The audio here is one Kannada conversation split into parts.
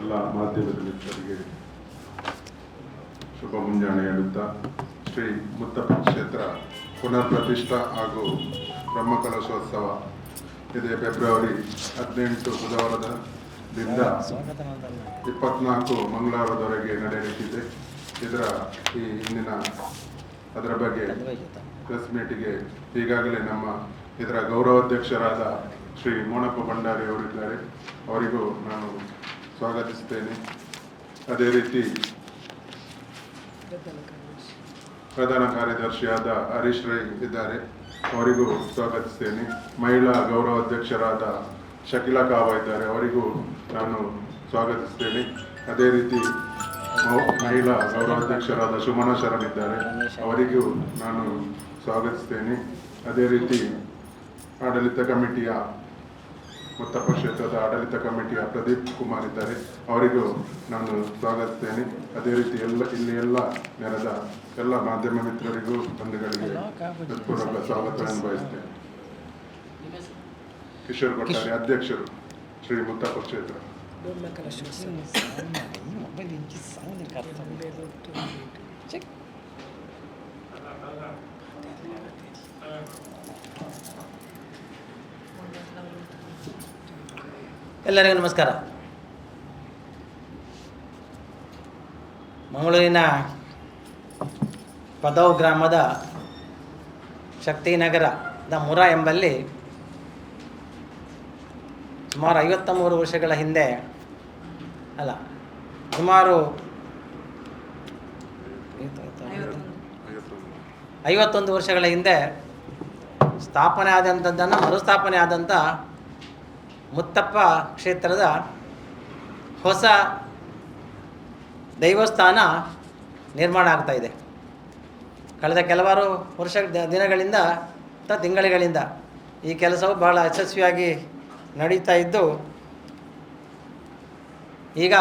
ಎಲ್ಲ ಮಾಧ್ಯಮದ ಮಿತ್ರರಿಗೆ ಶುಭ ಮುಂಜಾನೆ ಹೇಳುತ್ತಾ, ಶ್ರೀ ಮುತ್ತಪ್ಪ ಕ್ಷೇತ್ರ ಪುನರ್ ಪ್ರತಿಷ್ಠಾ ಹಾಗೂ ಬ್ರಹ್ಮಕಲಶೋತ್ಸವ ಇದೇ ಫೆಬ್ರವರಿ 18 ಬುಧವಾರದಿಂದ 24 ಮಂಗಳವಾರದವರೆಗೆ ನಡೆಯಲಿದೆ. ಈ ಹಿಂದಿನ ಅದರ ಬಗ್ಗೆ ಪ್ರೆಸ್ ಮೀಟಿಗೆ ಈಗಾಗಲೇ ನಮ್ಮ ಇದರ ಗೌರವಾಧ್ಯಕ್ಷರಾದ ಶ್ರೀ ಮೋನಪ್ಪ ಭಂಡಾರಿ ಅವರಿದ್ದಾರೆ. ಅವರಿಗೂ ನಾನು ಸ್ವಾಗತಿಸುತ್ತೇನೆ. ಅದೇ ರೀತಿ ಪ್ರಧಾನ ಕಾರ್ಯದರ್ಶಿಯಾದ ಹರೀಶ್ ರೈ ಇದ್ದಾರೆ, ಅವರಿಗೂ ಸ್ವಾಗತಿಸ್ತೇನೆ. ಮಹಿಳಾ ಗೌರವಾಧ್ಯಕ್ಷರಾದ ಶಕಿಲಾ ಕಾವ ಇದ್ದಾರೆ, ಅವರಿಗೂ ನಾನು ಸ್ವಾಗತಿಸ್ತೇನೆ. ಅದೇ ರೀತಿ ಮಹಿಳಾ ಗೌರವಾಧ್ಯಕ್ಷರಾದ ಸುಮನಾ ಶರಣ್ ಇದ್ದಾರೆ, ಅವರಿಗೂ ನಾನು ಸ್ವಾಗತಿಸ್ತೇನೆ. ಅದೇ ರೀತಿ ಆಡಳಿತ ಕಮಿಟಿಯ ಮುತ್ತಪ್ಪ ಕ್ಷೇತ್ರದ ಆಡಳಿತ ಕಮಿಟಿಯ ಪ್ರದೀಪ್ ಕುಮಾರ್ ಇದ್ದಾರೆ, ಅವರಿಗೂ ನಾನು ಸ್ವಾಗತಿಸ್ತೇನೆ. ಅದೇ ರೀತಿ ಇಲ್ಲಿ ನೆರೆದ ಎಲ್ಲ ಮಾಧ್ಯಮ ಮಿತ್ರರಿಗೂ ಬಂಧುಗಳಿಗೆ ಹೃತ್ಪೂರ್ವಕ ಸ್ವಾಗತವನ್ನು ಬಯಸ್ತೇನೆ. ಕಿಶೋರ್ ಕೊಟ್ಟಾರಿ, ಅಧ್ಯಕ್ಷರು, ಶ್ರೀ ಮುತ್ತಪ್ಪ ಕ್ಷೇತ್ರ. ಎಲ್ಲರಿಗೂ ನಮಸ್ಕಾರ. ಮಂಗಳೂರಿನ ಪದವ್ ಗ್ರಾಮದ ಶಕ್ತಿನಗರದ ಮುರ ಎಂಬಲ್ಲಿ ಸುಮಾರು 53 ವರ್ಷಗಳ ಹಿಂದೆ ಸುಮಾರು 51 ವರ್ಷಗಳ ಹಿಂದೆ ಸ್ಥಾಪನೆ ಆದಂಥದ್ದನ್ನು ಮರುಸ್ಥಾಪನೆ ಆದಂಥ ಮುತ್ತಪ್ಪ ಕ್ಷೇತ್ರದ ಹೊಸ ದೈವಸ್ಥಾನ ನಿರ್ಮಾಣ ಆಗ್ತಾ ಇದೆ. ಕಳೆದ ಕೆಲವಾರು ದಿನಗಳಿಂದ ಅಥವಾ ತಿಂಗಳುಗಳಿಂದ ಈ ಕೆಲಸವು ಬಹಳ ಯಶಸ್ವಿಯಾಗಿ ನಡೀತಾ ಇದ್ದು, ಈಗ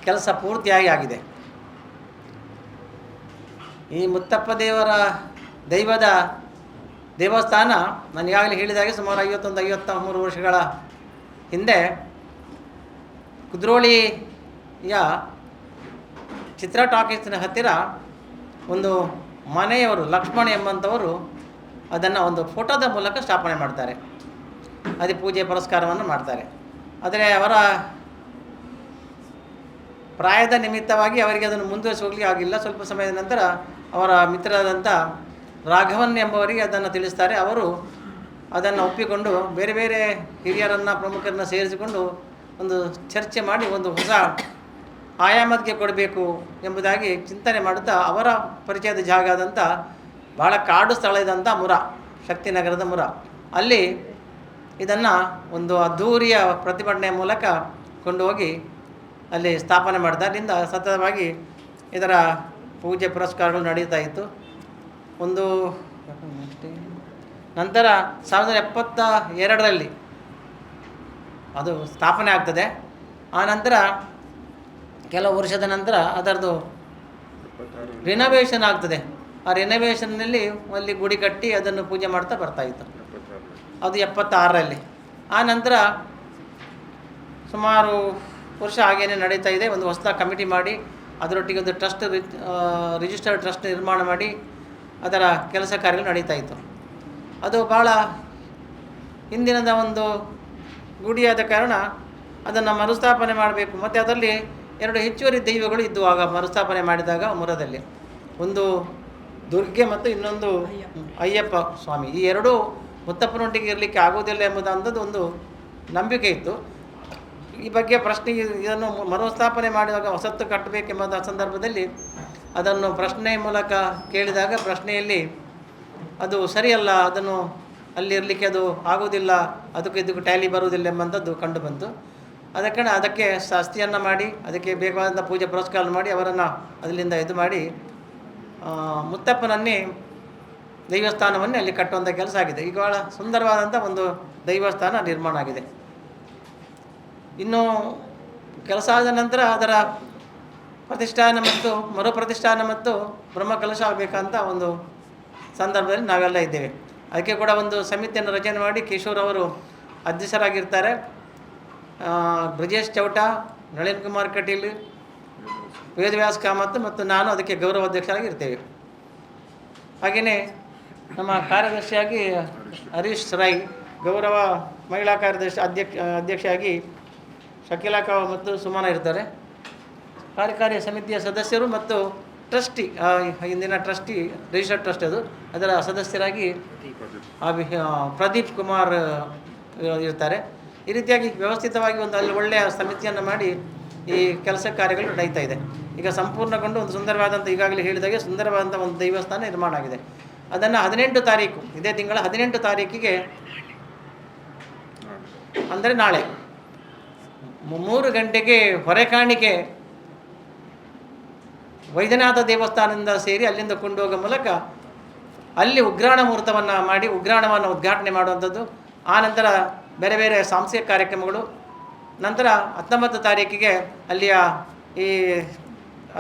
ಕೆಲಸ ಪೂರ್ತಿಯಾಗಿ ಆಗಿದೆ. ಈ ಮುತ್ತಪ್ಪ ದೈವದ ದೇವಸ್ಥಾನ ನಾನು ಈಗಾಗಲೇ ಹೇಳಿದಾಗೆ ಸುಮಾರು 51-53 ವರ್ಷಗಳ ಹಿಂದೆ ಕುದ್ರೋಳಿಯ ಚಿತ್ರ ಟಾಕೀಸ್ನ ಹತ್ತಿರ ಒಂದು ಮನೆಯವರು ಲಕ್ಷ್ಮಣ ಎಂಬಂಥವರು ಅದನ್ನು ಒಂದು ಫೋಟೋದ ಮೂಲಕ ಸ್ಥಾಪನೆ ಮಾಡ್ತಾರೆ. ಅದೇ ಪೂಜೆ ಪುರಸ್ಕಾರವನ್ನು ಮಾಡ್ತಾರೆ. ಆದರೆ ಅವರ ಪ್ರಾಯದ ನಿಮಿತ್ತವಾಗಿ ಅವರಿಗೆ ಅದನ್ನು ಮುಂದುವರಿಸಿ ಹೋಗಲಿಕ್ಕೆ ಆಗಿಲ್ಲ. ಸ್ವಲ್ಪ ಸಮಯದ ನಂತರ ಅವರ ಮಿತ್ರರಾದಂಥ ರಾಘವನ್ ಎಂಬವರಿಗೆ ಅದನ್ನು ತಿಳಿಸ್ತಾರೆ. ಅವರು ಅದನ್ನು ಒಪ್ಪಿಕೊಂಡು ಬೇರೆ ಬೇರೆ ಹಿರಿಯರನ್ನು ಪ್ರಮುಖರನ್ನು ಸೇರಿಸಿಕೊಂಡು ಒಂದು ಚರ್ಚೆ ಮಾಡಿ ಒಂದು ಹೊಸ ಆಯಾಮಕ್ಕೆ ಕೊಡಬೇಕು ಎಂಬುದಾಗಿ ಚಿಂತನೆ ಮಾಡುತ್ತಾ ಅವರ ಪರಿಚಯದ ಜಾಗ ಆದಂಥ ಬಹಳ ಕಾಡು ಸ್ಥಳ ಇದ್ದಂಥ ಮುರ, ಶಕ್ತಿನಗರದ ಮುರ, ಅಲ್ಲಿ ಇದನ್ನು ಒಂದು ಅದ್ಧೂರಿಯ ಪ್ರತಿಭಟನೆಯ ಮೂಲಕ ಕೊಂಡು ಹೋಗಿ ಅಲ್ಲಿ ಸ್ಥಾಪನೆ ಮಾಡಿದ. ಅಲ್ಲಿಂದ ಸತತವಾಗಿ ಇದರ ಪೂಜೆ ಪುರಸ್ಕಾರಗಳು ನಡೀತಾ ಇತ್ತು. ಒಂದು ನಂತರ 1972ರಲ್ಲಿ ಅದು ಸ್ಥಾಪನೆ ಆಗ್ತದೆ. ಆ ನಂತರ ಕೆಲವು ವರ್ಷದ ನಂತರ ಅದರದ್ದು ರಿನೋವೇಷನ್ ಆಗ್ತದೆ. ಆ ರಿನೋವೇಷನ್ನಲ್ಲಿ ಅಲ್ಲಿ ಗುಡಿ ಕಟ್ಟಿ ಅದನ್ನು ಪೂಜೆ ಮಾಡ್ತಾ ಬರ್ತಾಯಿತ್ತು. ಅದು 76ರಲ್ಲಿ. ಆ ನಂತರ ಸುಮಾರು ವರ್ಷ ಹಾಗೇನೆ ನಡೀತಾ ಇದೆ. ಒಂದು ಹೊಸ ಕಮಿಟಿ ಮಾಡಿ ಅದರೊಟ್ಟಿಗೆ ಒಂದು ಟ್ರಸ್ಟ್, ರಿಜಿಸ್ಟರ್ಡ್ ಟ್ರಸ್ಟ್ ನಿರ್ಮಾಣ ಮಾಡಿ ಅದರ ಕೆಲಸ ಕಾರ್ಯಗಳು ನಡೀತಾ ಇತ್ತು. ಅದು ಭಾಳ ಹಿಂದಿನದ ಒಂದು ಗುಡಿಯಾದ ಕಾರಣ ಅದನ್ನು ಮರುಸ್ಥಾಪನೆ ಮಾಡಬೇಕು. ಮತ್ತು ಅದರಲ್ಲಿ 2 ಹೆಚ್ಚುವರಿ ದೈವಗಳು ಇದ್ದವು ಆಗ ಮರುಸ್ಥಾಪನೆ ಮಾಡಿದಾಗ ಮುರದಲ್ಲಿ. ಒಂದು ದುರ್ಗೆ ಮತ್ತು ಇನ್ನೊಂದು ಅಯ್ಯಪ್ಪ ಸ್ವಾಮಿ. ಈ 2 ಮುತ್ತಪ್ಪನೊಟ್ಟಿಗೆ ಇರಲಿಕ್ಕೆ ಆಗೋದಿಲ್ಲ ಎಂಬುದಂಥದ್ದು ಒಂದು ನಂಬಿಕೆ ಇತ್ತು. ಈ ಬಗ್ಗೆ ಪ್ರಶ್ನೆ, ಇದನ್ನು ಮರುಸ್ಥಾಪನೆ ಮಾಡುವಾಗ ಹೊಸತ್ತು ಕಟ್ಟಬೇಕೆಂಬ ಸಂದರ್ಭದಲ್ಲಿ ಅದನ್ನು ಪ್ರಶ್ನೆ ಮೂಲಕ ಕೇಳಿದಾಗ ಪ್ರಶ್ನೆಯಲ್ಲಿ ಅದು ಸರಿಯಲ್ಲ, ಅದನ್ನು ಅಲ್ಲಿ ಇರಲಿಕ್ಕೆ ಅದು ಆಗೋದಿಲ್ಲ, ಇದಕ್ಕೆ ಟ್ಯಾಲಿ ಬರುವುದಿಲ್ಲ ಎಂಬಂಥದ್ದು ಕಂಡು ಬಂತು. ಅದಕ್ಕೆ ಶಾಸ್ತಿಯನ್ನು ಮಾಡಿ ಅದಕ್ಕೆ ಬೇಕಾದಂಥ ಪೂಜೆ ಪುರಸ್ಕಾರ ಮಾಡಿ ಅವರನ್ನು ಅದರಿಂದ ಇದು ಮಾಡಿ ಮುತ್ತಪ್ಪನನ್ನೇ ದೈವಸ್ಥಾನವನ್ನೇ ಅಲ್ಲಿ ಕಟ್ಟುವಂಥ ಕೆಲಸ ಆಗಿದೆ. ಈಗ ಭಾಳ ಸುಂದರವಾದಂಥ ಒಂದು ದೈವಸ್ಥಾನ ನಿರ್ಮಾಣ ಆಗಿದೆ. ಇನ್ನು ಕೆಲಸ ಆದ ನಂತರ ಅದರ ಪ್ರತಿಷ್ಠಾನ ಮತ್ತು ಮರುಪ್ರತಿಷ್ಠಾನ ಮತ್ತು ಬ್ರಹ್ಮಕಲಶ ಆಗಬೇಕಂತ ಒಂದು ಸಂದರ್ಭದಲ್ಲಿ ನಾವೆಲ್ಲ ಇದ್ದೇವೆ. ಅದಕ್ಕೆ ಕೂಡ ಒಂದು ಸಮಿತಿಯನ್ನು ರಚನೆ ಮಾಡಿ ಕಿಶೋರ್ ಅವರು ಅಧ್ಯಕ್ಷರಾಗಿರ್ತಾರೆ. ಬ್ರಿಜೇಶ್ ಚೌಟ, ನಳಿನ್ ಕುಮಾರ್ ಕಟೀಲ್, ವೇದವ್ಯಾಸ್ ಕಾಮತ್ ಮತ್ತು ನಾನು ಅದಕ್ಕೆ ಗೌರವಾಧ್ಯಕ್ಷರಾಗಿ ಇರ್ತೇವೆ. ಹಾಗೆಯೇ ನಮ್ಮ ಕಾರ್ಯದರ್ಶಿಯಾಗಿ ಹರೀಶ್ ರೈ, ಗೌರವ ಮಹಿಳಾ ಕಾರ್ಯದರ್ಶಿ ಅಧ್ಯಕ್ಷೆಯಾಗಿ ಶಕೀಲಾ ಕಾವ್ ಮತ್ತು ಸುಮನ ಇರ್ತಾರೆ. ಕಾರ್ಯಕಾರಿ ಸಮಿತಿಯ ಸದಸ್ಯರು ಮತ್ತು ಟ್ರಸ್ಟಿ, ಇಂದಿನ ಟ್ರಸ್ಟಿ ರಿಜಿಸ್ಟರ್ಡ್ ಟ್ರಸ್ಟ್ ಅದರ ಸದಸ್ಯರಾಗಿ ಪ್ರದೀಪ್ ಕುಮಾರ್ ಇರ್ತಾರೆ. ಈ ರೀತಿಯಾಗಿ ವ್ಯವಸ್ಥಿತವಾಗಿ ಒಂದು ಅಲ್ಲಿ ಒಳ್ಳೆಯ ಸಮಿತಿಯನ್ನು ಮಾಡಿ ಈ ಕೆಲಸ ಕಾರ್ಯಗಳು ನಡೀತಾ ಇದೆ. ಈಗ ಸಂಪೂರ್ಣಗೊಂಡು ಒಂದು ಸುಂದರವಾದಂಥ, ಈಗಾಗಲೇ ಹೇಳಿದಾಗೆ ಸುಂದರವಾದಂಥ ಒಂದು ದೇವಸ್ಥಾನ ನಿರ್ಮಾಣ ಆಗಿದೆ. ಅದನ್ನು 18 ತಾರೀಕು, ಇದೇ ತಿಂಗಳ 18 ತಾರೀಕಿಗೆ ಅಂದರೆ ನಾಳೆ 3 ಗಂಟೆಗೆ ಹೊರೆಕಾಣಿಕೆ ವೈದ್ಯನಾಥ ದೇವಸ್ಥಾನದಿಂದ ಸೇರಿ ಅಲ್ಲಿಂದ ಕೊಂಡೋಗೋ ಮೂಲಕ ಅಲ್ಲಿ ಉಗ್ರಾಣ ಮುಹೂರ್ತವನ್ನು ಮಾಡಿ ಉಗ್ರಾಣವನ್ನು ಉದ್ಘಾಟನೆ ಮಾಡುವಂಥದ್ದು. ಆ ನಂತರ ಬೇರೆ ಬೇರೆ ಸಾಂಸ್ಕೃತಿಕ ಕಾರ್ಯಕ್ರಮಗಳು. ನಂತರ 19 ತಾರೀಕಿಗೆ ಅಲ್ಲಿಯ ಈ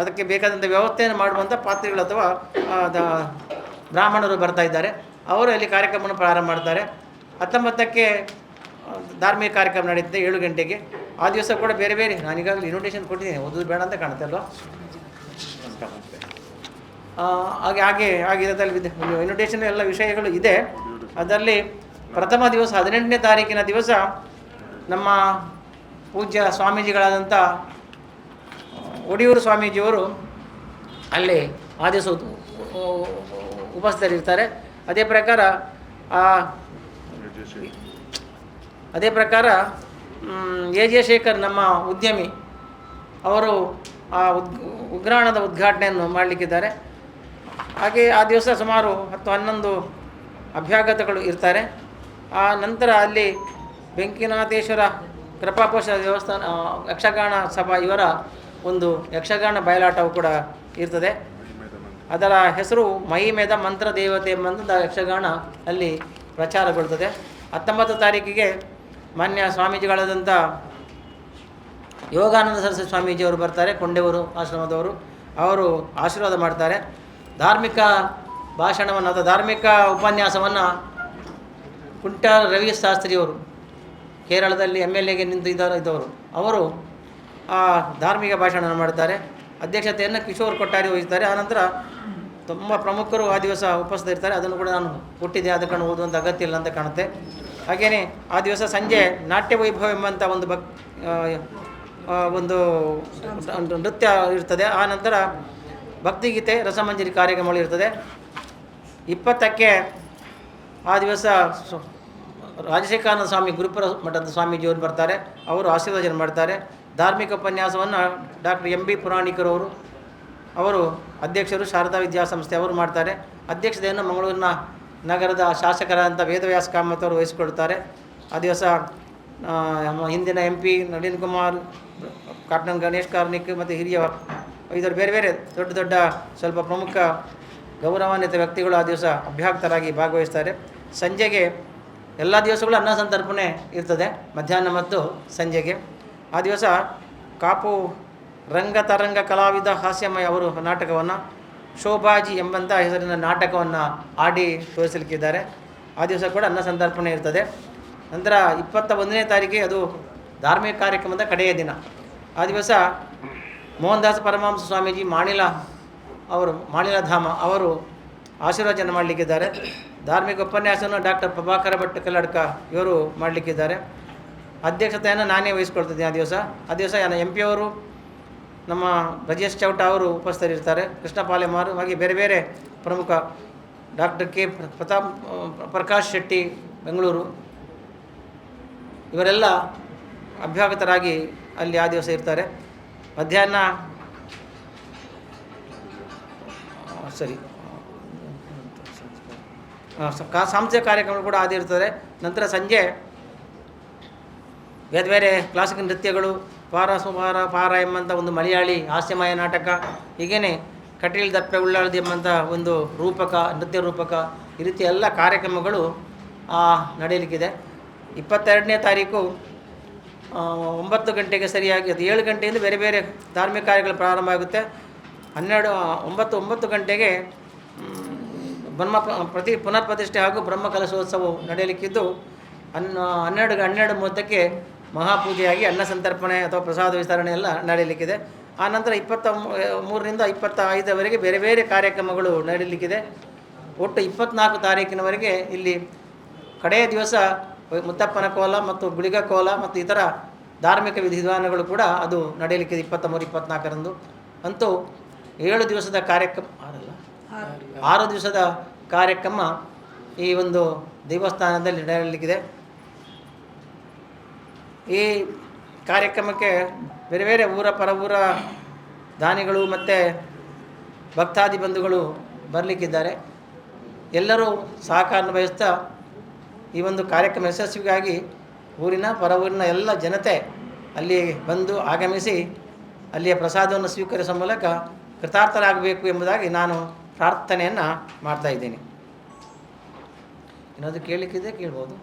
ಅದಕ್ಕೆ ಬೇಕಾದಂಥ ವ್ಯವಸ್ಥೆಯನ್ನು ಮಾಡುವಂಥ ಪಾತ್ರಿಗಳು ಅಥವಾ ಬ್ರಾಹ್ಮಣರು ಬರ್ತಾ ಇದ್ದಾರೆ. ಅವರು ಅಲ್ಲಿ ಕಾರ್ಯಕ್ರಮವನ್ನು ಪ್ರಾರಂಭ ಮಾಡ್ತಾರೆ. 19ಕ್ಕೆ ಧಾರ್ಮಿಕ ಕಾರ್ಯಕ್ರಮ ನಡೀತದೆ 7 ಗಂಟೆಗೆ. ಆ ದಿವಸ ಕೂಡ ಬೇರೆ ಬೇರೆ, ನಾನೀಗಾಗಲೇ ಇನ್ವಿಟೇಷನ್ ಕೊಟ್ಟಿದ್ದೀನಿ, ಓದೋದು ಬೇಡ ಅಂತ ಕಾಣುತ್ತೆ ಅಲ್ವಾ? ಹಾಗೆ ಇದರಲ್ಲಿ ಇನ್ವಿಟೇಷನ್ ಎಲ್ಲ ವಿಷಯಗಳು ಇದೆ. ಅದರಲ್ಲಿ ಪ್ರಥಮ ದಿವಸ 18ನೇ ತಾರೀಕಿನ ದಿವಸ ನಮ್ಮ ಪೂಜ್ಯ ಸ್ವಾಮೀಜಿಗಳಾದಂಥ ಒಡಿಯೂರು ಸ್ವಾಮೀಜಿಯವರು ಅಲ್ಲಿ ಆ ದಿವಸ ಉಪಸ್ಥಿತರಿರ್ತಾರೆ. ಅದೇ ಪ್ರಕಾರ ಎ ಜೆ ಶೇಖರ್ ನಮ್ಮ ಉದ್ಯಮಿ ಅವರು ಆ ಉಗ್ರಾಣದ ಉದ್ಘಾಟನೆಯನ್ನು ಮಾಡಲಿಕ್ಕಿದ್ದಾರೆ. ಹಾಗೆ ಆ ದಿವಸ ಸುಮಾರು 10-11 ಅಭ್ಯಾಗತಗಳು ಇರ್ತಾರೆ. ಆ ನಂತರ ಅಲ್ಲಿ ಬೆಂಕಿನಾಥೇಶ್ವರ ಕೃಪಾಪೋಷ ದೇವಸ್ಥಾನ ಯಕ್ಷಗಾನ ಸಭಾ ಇವರ ಒಂದು ಯಕ್ಷಗಾನ ಬಯಲಾಟವು ಕೂಡ ಇರ್ತದೆ. ಅದರ ಹೆಸರು ಮಹಿಮೆದ ಮಂತ್ರ ದೇವತೆ ಎಂಬಂಥ ಯಕ್ಷಗಾನ ಅಲ್ಲಿ ಪ್ರಚಾರಗೊಳ್ತದೆ. 19 ತಾರೀಕಿಗೆ ಮಾನ್ಯ ಸ್ವಾಮೀಜಿಗಳಾದಂಥ ಯೋಗಾನಂದ ಸರಸ್ವತಿ ಸ್ವಾಮೀಜಿಯವರು ಬರ್ತಾರೆ, ಕೊಂಡೆವರು ಆಶ್ರಮದವರು. ಅವರು ಆಶೀರ್ವಾದ ಮಾಡ್ತಾರೆ. ಧಾರ್ಮಿಕ ಭಾಷಣವನ್ನು ಅಥವಾ ಧಾರ್ಮಿಕ ಉಪನ್ಯಾಸವನ್ನು ಕುಂಟಾರ ರವಿ ಶಾಸ್ತ್ರಿಯವರು, ಕೇರಳದಲ್ಲಿ MLAಗೆ ಇದ್ದವರು, ಅವರು ಆ ಧಾರ್ಮಿಕ ಭಾಷಣವನ್ನು ಮಾಡ್ತಾರೆ. ಅಧ್ಯಕ್ಷತೆಯನ್ನು ಕಿಶೋರ್ ಕೊಟ್ಟಾರಿ ವಹಿಸ್ತಾರೆ. ಆನಂತರ ತುಂಬ ಪ್ರಮುಖರು ಆ ದಿವಸ ಉಪಸ್ಥಿತರಿರ್ತಾರೆ. ಅದನ್ನು ಕೂಡ ನಾನು ಕೊಟ್ಟಿದ್ದೆ, ಅದಕ್ಕೆ ಓದುವಂಥ ಅಗತ್ಯ ಇಲ್ಲ ಅಂತ ಕಾಣುತ್ತೆ. ಹಾಗೆಯೇ ಆ ದಿವಸ ಸಂಜೆ ನಾಟ್ಯ ವೈಭವ ಎಂಬಂಥ ಒಂದು ನೃತ್ಯ ಇರ್ತದೆ. ಆ ನಂತರ ಭಕ್ತಿಗೀತೆ ರಸಮಂಜರಿ ಕಾರ್ಯಕ್ರಮಗಳು ಇರ್ತದೆ. 20ಕ್ಕೆ ಆ ದಿವಸ ರಾಜಶೇಖರಾನಂದ ಸ್ವಾಮಿ ಗುರುಪುರ ಮಠದ ಸ್ವಾಮೀಜಿಯವರು ಬರ್ತಾರೆ. ಅವರು ಆಶೀರ್ವಚನ ಮಾಡ್ತಾರೆ. ಧಾರ್ಮಿಕ ಉಪನ್ಯಾಸವನ್ನು ಡಾಕ್ಟರ್ MB ಪುರಾಣಿಕರವರು, ಅವರು ಅಧ್ಯಕ್ಷರು, ಶಾರದಾ ವಿದ್ಯಾಸಂಸ್ಥೆ ಅವರು ಮಾಡ್ತಾರೆ. ಅಧ್ಯಕ್ಷತೆಯನ್ನು ಮಂಗಳೂರಿನ ನಗರದ ಶಾಸಕರಾದಂಥ ವೇದವ್ಯಾಸ್ ಕಾಮತ್ ಅವರು ವಹಿಸಿಕೊಳ್ತಾರೆ. ಆ ದಿವಸ ಹಿಂದಿನ MP ನಳಿನ್ ಕುಮಾರ್, ಕ್ಯಾಪ್ಟನ್ ಗಣೇಶ್ ಕಾರ್ನಿಕ್ ಮತ್ತು ಹಿರಿಯ ಇದರ ಬೇರೆ ಬೇರೆ ದೊಡ್ಡ ಸ್ವಲ್ಪ ಪ್ರಮುಖ ಗೌರವಾನ್ವಿತ ವ್ಯಕ್ತಿಗಳು ಆ ದಿವಸ ಅಭ್ಯಾಗತರಾಗಿ ಭಾಗವಹಿಸ್ತಾರೆ. ಸಂಜೆಗೆ ಎಲ್ಲ ದಿವಸಗಳು ಅನ್ನ ಸಂತರ್ಪಣೆ ಇರ್ತದೆ, ಮಧ್ಯಾಹ್ನ ಮತ್ತು ಸಂಜೆಗೆ. ಆ ದಿವಸ ಕಾಪು ರಂಗತರಂಗ ಕಲಾವಿದ ಹಾಸ್ಯಮಯ ಅವರು ನಾಟಕವನ್ನು ಶೋಭಾಜಿ ಎಂಬಂಥ ಹೆಸರಿನ ನಾಟಕವನ್ನು ಆಡಿ ತೋರಿಸಲಿಕ್ಕಿದ್ದಾರೆ. ಆ ದಿವಸ ಕೂಡ ಅನ್ನ ಸಂತರ್ಪಣೆ ಇರ್ತದೆ. ನಂತರ 21ನೇ ತಾರೀಕಿಗೆ ಅದು ಧಾರ್ಮಿಕ ಕಾರ್ಯಕ್ರಮದ ಕಡೆಯ ದಿನ. ಆ ದಿವಸ ಮೋಹನ್ ದಾಸ್ ಪರಮಹಂಸ ಸ್ವಾಮೀಜಿ ಮಾಣಿಲಧಾಮ ಅವರು ಆಶೀರ್ವಚನ ಮಾಡಲಿಕ್ಕಿದ್ದಾರೆ. ಧಾರ್ಮಿಕ ಉಪನ್ಯಾಸವನ್ನು ಡಾಕ್ಟರ್ ಪ್ರಭಾಕರ ಭಟ್ ಕಲ್ಲಡ್ಕ ಇವರು ಮಾಡಲಿಕ್ಕಿದ್ದಾರೆ. ಅಧ್ಯಕ್ಷತೆಯನ್ನು ನಾನೇ ವಹಿಸ್ಕೊಳ್ತಿದ್ದೀನಿ ಆ ದಿವಸ MP ಅವರು, ನಮ್ಮ ಬ್ರಿಜೇಶ್ ಚೌಟ ಅವರು ಉಪಸ್ಥಿತರಿರ್ತಾರೆ. ಕೃಷ್ಣಪಾಲೆಮಾರು, ಹಾಗೆ ಬೇರೆ ಬೇರೆ ಪ್ರಮುಖ ಡಾಕ್ಟರ್ ಪ್ರಕಾಶ್ ಶೆಟ್ಟಿ ಬೆಂಗಳೂರು, ಇವರೆಲ್ಲ ಅಭ್ಯಾಗತರಾಗಿ ಅಲ್ಲಿ ಆ ದಿವಸ ಇರ್ತಾರೆ. ಮಧ್ಯಾಹ್ನ ಸಾಂಸ್ಕೃತಿಕ ಕಾರ್ಯಕ್ರಮಗಳು ಕೂಡ ಆದಿರ್ತದೆ. ನಂತರ ಸಂಜೆ ಬೇರೆ ಬೇರೆ ಕ್ಲಾಸಿಕಲ್ ನೃತ್ಯಗಳು, ಪಾರ ಎಂಬಂಥ ಒಂದು ಮಲಯಾಳಿ ಹಾಸ್ಯಮಯ ನಾಟಕ, ಹೀಗೇ ಕಟೀಲ್ ದಪ್ಪೆ ಉಳ್ಳಾಳದಿ ಎಂಬಂಥ ಒಂದು ನೃತ್ಯ ರೂಪಕ, ಈ ರೀತಿ ಎಲ್ಲ ಕಾರ್ಯಕ್ರಮಗಳು ನಡೆಯಲಿಕ್ಕಿದೆ. 22ನೇ ತಾರೀಕು 9 ಗಂಟೆಗೆ ಸರಿಯಾಗಿ, ಅದು 7 ಗಂಟೆಯಿಂದ ಬೇರೆ ಬೇರೆ ಧಾರ್ಮಿಕ ಕಾರ್ಯಗಳು ಪ್ರಾರಂಭ ಆಗುತ್ತೆ. 9 ಗಂಟೆಗೆ ಪುನರ್ ಪ್ರತಿಷ್ಠೆ ಹಾಗೂ ಬ್ರಹ್ಮ ಕಲಶೋತ್ಸವ ನಡೆಯಲಿಕ್ಕಿದ್ದು 12:30ಕ್ಕೆ ಮಹಾಪೂಜೆಯಾಗಿ ಅನ್ನ ಸಂತರ್ಪಣೆ ಅಥವಾ ಪ್ರಸಾದ ವಿತರಣೆ ಎಲ್ಲ ನಡೆಯಲಿಕ್ಕಿದೆ. ಆನಂತರ 23ರಿಂದ 25ರವರೆಗೆ ಬೇರೆ ಬೇರೆ ಕಾರ್ಯಕ್ರಮಗಳು ನಡೆಯಲಿಕ್ಕಿದೆ. ಒಟ್ಟು 24 ತಾರೀಕಿನವರೆಗೆ ಇಲ್ಲಿ ಕಡೆಯ ದಿವಸ ಮುತ್ತಪ್ಪನ ಕೋಲ ಮತ್ತು ಗುಳಿಗ ಕೋಲ ಮತ್ತು ಇತರ ಧಾರ್ಮಿಕ ವಿಧಿವಿಧಾನಗಳು ಕೂಡ ಅದು ನಡೆಯಲಿಕ್ಕಿದೆ 23, 24ರಂದು. ಅಂತೂ 7 ದಿವಸದ ಕಾರ್ಯಕ್ರಮ 6 ದಿವಸದ ಕಾರ್ಯಕ್ರಮ ಈ ಒಂದು ದೇವಸ್ಥಾನದಲ್ಲಿ ನಡೆಯಲಿಕ್ಕಿದೆ. ಈ ಕಾರ್ಯಕ್ರಮಕ್ಕೆ ಬೇರೆ ಬೇರೆ ಪರವೂರ ದಾನಿಗಳು ಮತ್ತು ಭಕ್ತಾದಿ ಬಂಧುಗಳು ಬರಲಿಕ್ಕಿದ್ದಾರೆ. ಎಲ್ಲರೂ ಸಹಕಾರ ಬಯಸ್ತಾ ಈ ಒಂದು ಕಾರ್ಯಕ್ರಮ ಯಶಸ್ವಿಗಾಗಿ ಪರವೂರಿನ ಎಲ್ಲ ಜನತೆ ಅಲ್ಲಿ ಬಂದು ಆಗಮಿಸಿ ಅಲ್ಲಿಯ ಪ್ರಸಾದವನ್ನು ಸ್ವೀಕರಿಸುವ ಮೂಲಕ ಕೃತಾರ್ಥರಾಗಬೇಕು ಎಂಬುದಾಗಿ ನಾನು ಪ್ರಾರ್ಥನೆಯನ್ನು ಮಾಡ್ತಾಯಿದ್ದೀನಿ. ಏನಾದರೂ ಕೇಳಲಿಕ್ಕಿದೆ ಕೇಳ್ಬೋದು.